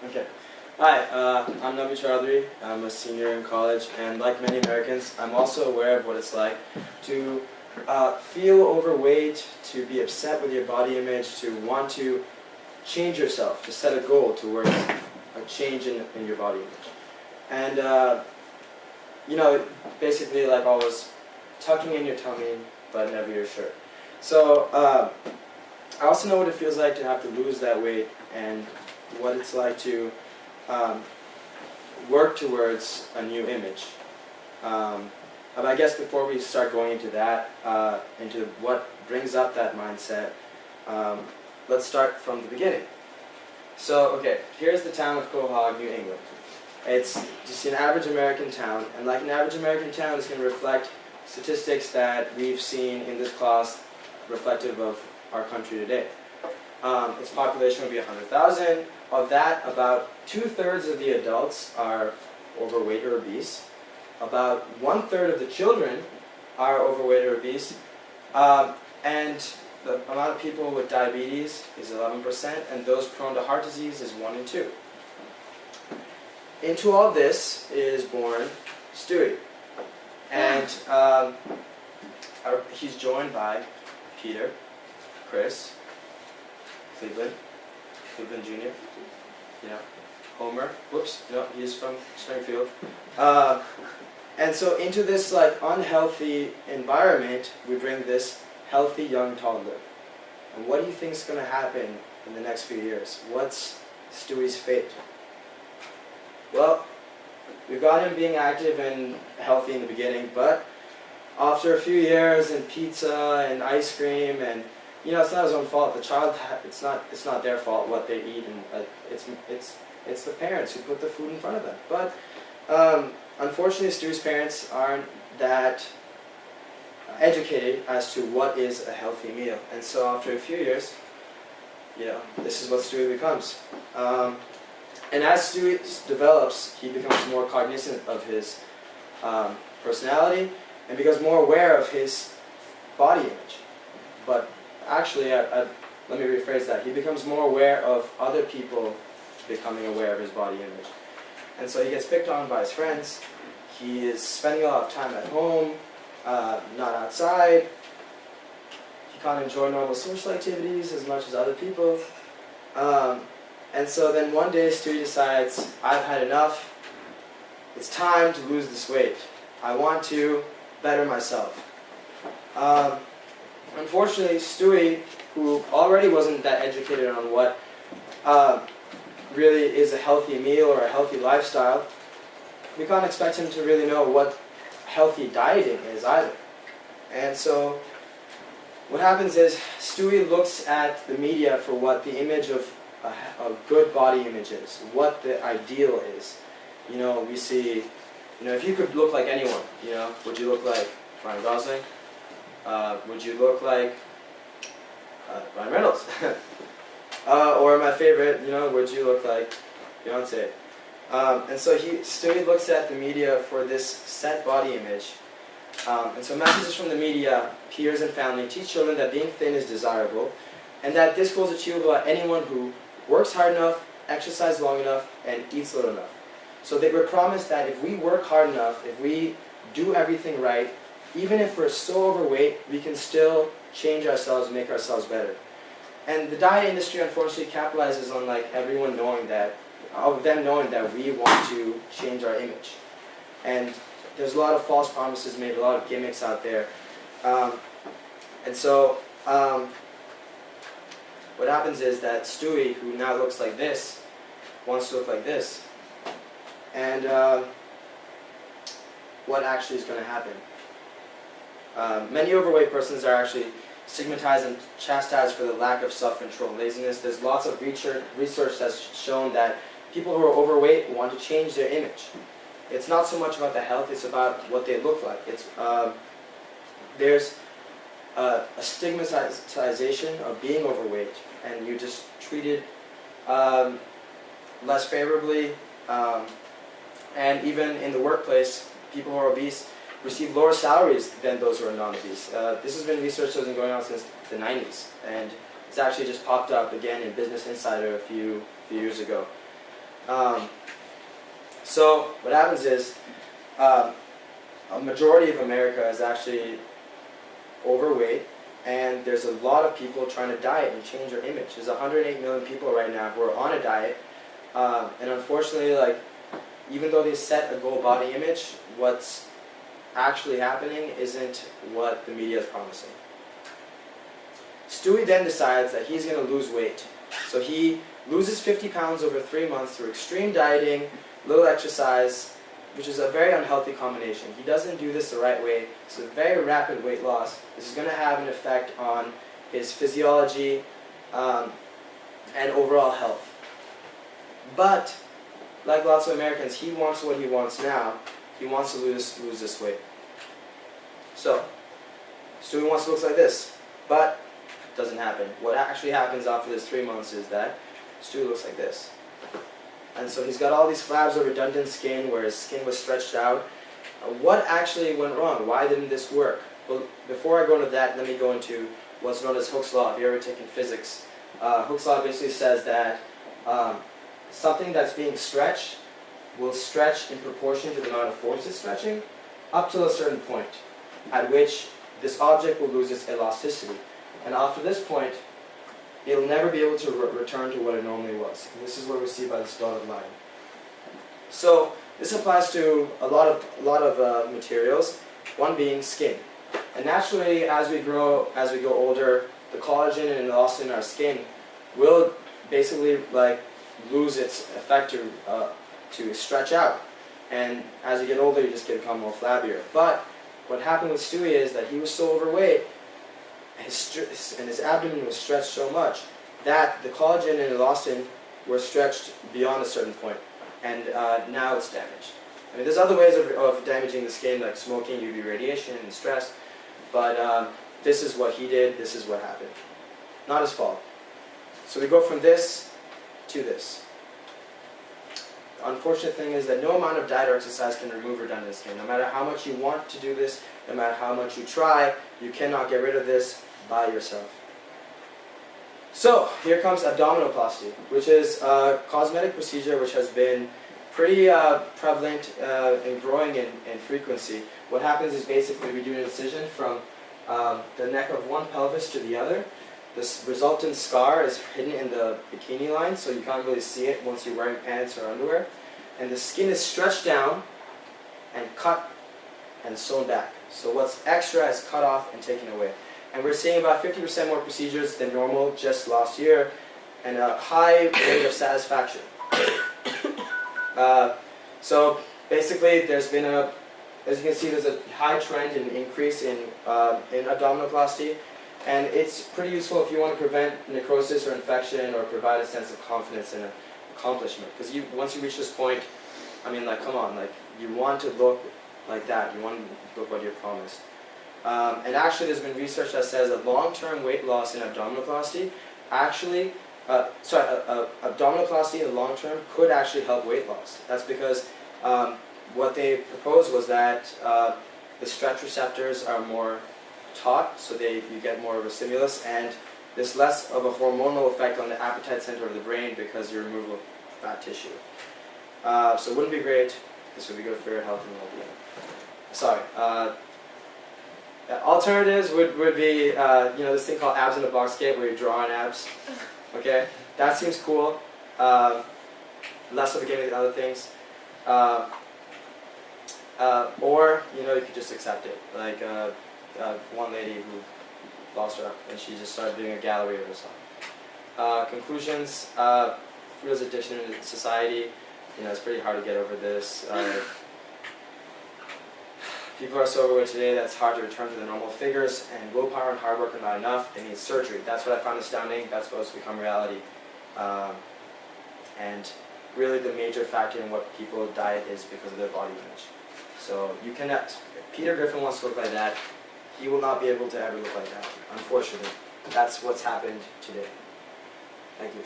Okay. Hi, I'm Nabi Chaudhary. I'm a senior in college, and like many Americans, I'm also aware of what it's like to feel overweight, to be upset with your body image, to want to change yourself, to set a goal towards a change in your body image. And, you know, basically like always, tucking in your tummy, but never your shirt. So, I also know what it feels like to have to lose that weight and what it's like to work towards a new image. But I guess before we start going into that, into what brings up that mindset, let's start from the beginning. So, okay, here's the town of Quahog, New England. It's just an average American town, and like an average American town, it's going to reflect statistics that we've seen in this class reflective of our country today. Its population will be 100,000. Of that, about 2/3 of the adults are overweight or obese. About 1/3 of the children are overweight or obese. And the amount of people with diabetes is 11%, and those prone to heart disease is 1 in 2. Into all this is born Stewie. And he's joined by Peter, Chris, Cleveland Jr., Homer, whoops, no, he's from Springfield. And so into this like unhealthy environment, we bring this healthy young toddler. And what do you think is going to happen in the next few years? What's Stewie's fate? Well, we've got him being active and healthy in the beginning, but after a few years and pizza and ice cream and it's not his own fault. The child, it's not their fault what they eat, and it's the parents who put the food in front of them. But unfortunately, Stewie's parents aren't that educated as to what is a healthy meal, and so after a few years, this is what Stewie becomes. And as Stewie develops, he becomes more cognizant of his personality and becomes more aware of his body image. But actually, let me rephrase that. He becomes more aware of other people becoming aware of his body image. And so he gets picked on by his friends. He is spending a lot of time at home, not outside. He can't enjoy normal social activities as much as other people. And so then one day Stewie decides, I've had enough. It's time to lose this weight. I want to better myself. Unfortunately, Stewie, who already wasn't that educated on what really is a healthy meal or a healthy lifestyle, we can't expect him to really know what healthy dieting is either. And so what happens is Stewie looks at the media for what the image of a good body image is, what the ideal is. We see, if you could look like anyone, would you look like Ryan Gosling? Would you look like Ryan Reynolds? Or my favorite, would you look like Beyonce? And so Stewie looks at the media for this set body image. And so messages from the media, peers and family teach children that being thin is desirable, and that this goal is achievable by anyone who works hard enough, exercises long enough, and eats little enough. So they were promised that if we work hard enough, if we do everything right, even if we're so overweight, we can still change ourselves and make ourselves better. And the diet industry unfortunately capitalizes on everyone knowing that, we want to change our image. And there's a lot of false promises made, a lot of gimmicks out there. And so what happens is that Stewie, who now looks like this, wants to look like this. And what actually is going to happen? Many overweight persons are actually stigmatized and chastised for the lack of self-control, laziness. There's lots of research that's shown that people who are overweight want to change their image. It's not so much about the health, it's about what they look like. There's a stigmatization of being overweight, and you're just treated less favorably. And even in the workplace, people who are obese receive lower salaries than those who are non-obese. This has been research that's been going on since the 90s, and it's actually just popped up again in Business Insider a few years ago. So what happens is a majority of America is actually overweight, and there's a lot of people trying to diet and change their image. There's 108 million people right now who are on a diet, and unfortunately, like, even though they set a goal body image, what's actually happening isn't what the media is promising. Stewie then decides that he's going to lose weight. So he loses 50 pounds over 3 months through extreme dieting, little exercise, which is a very unhealthy combination. He doesn't do this the right way. It's a very rapid weight loss. This is going to have an effect on his physiology and overall health. But, like lots of Americans, he wants what he wants now. He wants to lose this weight. So, Stewie wants to look like this, but it doesn't happen. What actually happens after this 3 months is that Stewie looks like this. And so he's got all these flabs of redundant skin where his skin was stretched out. What actually went wrong? Why didn't this work? Well, before I go into that, let me go into what's known as Hooke's Law. If you've ever taken physics, Hooke's Law basically says that something that's being stretched will stretch in proportion to the amount of force it's stretching up to a certain point, at which this object will lose its elasticity. And after this point, it'll never be able to return to what it normally was. And this is what we see by this dotted line. So this applies to a lot of materials, one being skin. And naturally, as we go older, the collagen and elastin in our skin will basically like lose its effect to stretch out. And as you get older, you just become more flabbier. But what happened with Stewie is that he was so overweight, and his abdomen was stretched so much that the collagen and elastin were stretched beyond a certain point, and now it's damaged. I mean, there's other ways of damaging the skin, like smoking, UV radiation, and stress, but this is what he did, this is what happened. Not his fault. So we go from this to this. The unfortunate thing is that no amount of diet or exercise can remove redundant skin. No matter how much you want to do this, no matter how much you try, you cannot get rid of this by yourself. So here comes abdominoplasty, which is a cosmetic procedure which has been pretty prevalent and growing in frequency. What happens is basically we do an incision from the neck of one pelvis to the other. This resultant scar is hidden in the bikini line, so you can't really see it once you're wearing pants or underwear. And the skin is stretched down and cut and sewn back. So what's extra is cut off and taken away. And we're seeing about 50% more procedures than normal just last year, and a high rate of satisfaction. So basically, there's been as you can see, there's a high trend in increase in abdominoplasty, and it's pretty useful if you want to prevent necrosis or infection or provide a sense of confidence and accomplishment. Because once you reach this point, I mean, like, come on, like, you want to look like that. You want to look what you're promised. And actually, there's been research that says that long-term weight loss in abdominoplasty actually, abdominoplasty in the long term could actually help weight loss. That's because what they proposed was that the stretch receptors are more taut, so you get more of a stimulus, and there's less of a hormonal effect on the appetite center of the brain because you remove fat tissue. So it wouldn't be great. This would be good for your health and well-being. Sorry. Alternatives would be this thing called abs in a box kit where you draw on abs. Okay, that seems cool. Less of a gimmick than other things. Or you could just accept it. Like one lady who lost her and she just started doing a gallery of herself. Conclusions: food is addiction in society. It's pretty hard to get over this. People are so overweight today that it's hard to return to the normal figures, and willpower and hard work are not enough. They need surgery. That's what I found astounding. That's supposed to become reality. And really the major factor in what people diet is because of their body image. So you cannot, if Peter Griffin wants to look like that, he will not be able to ever look like that, unfortunately. That's what's happened today. Thank you.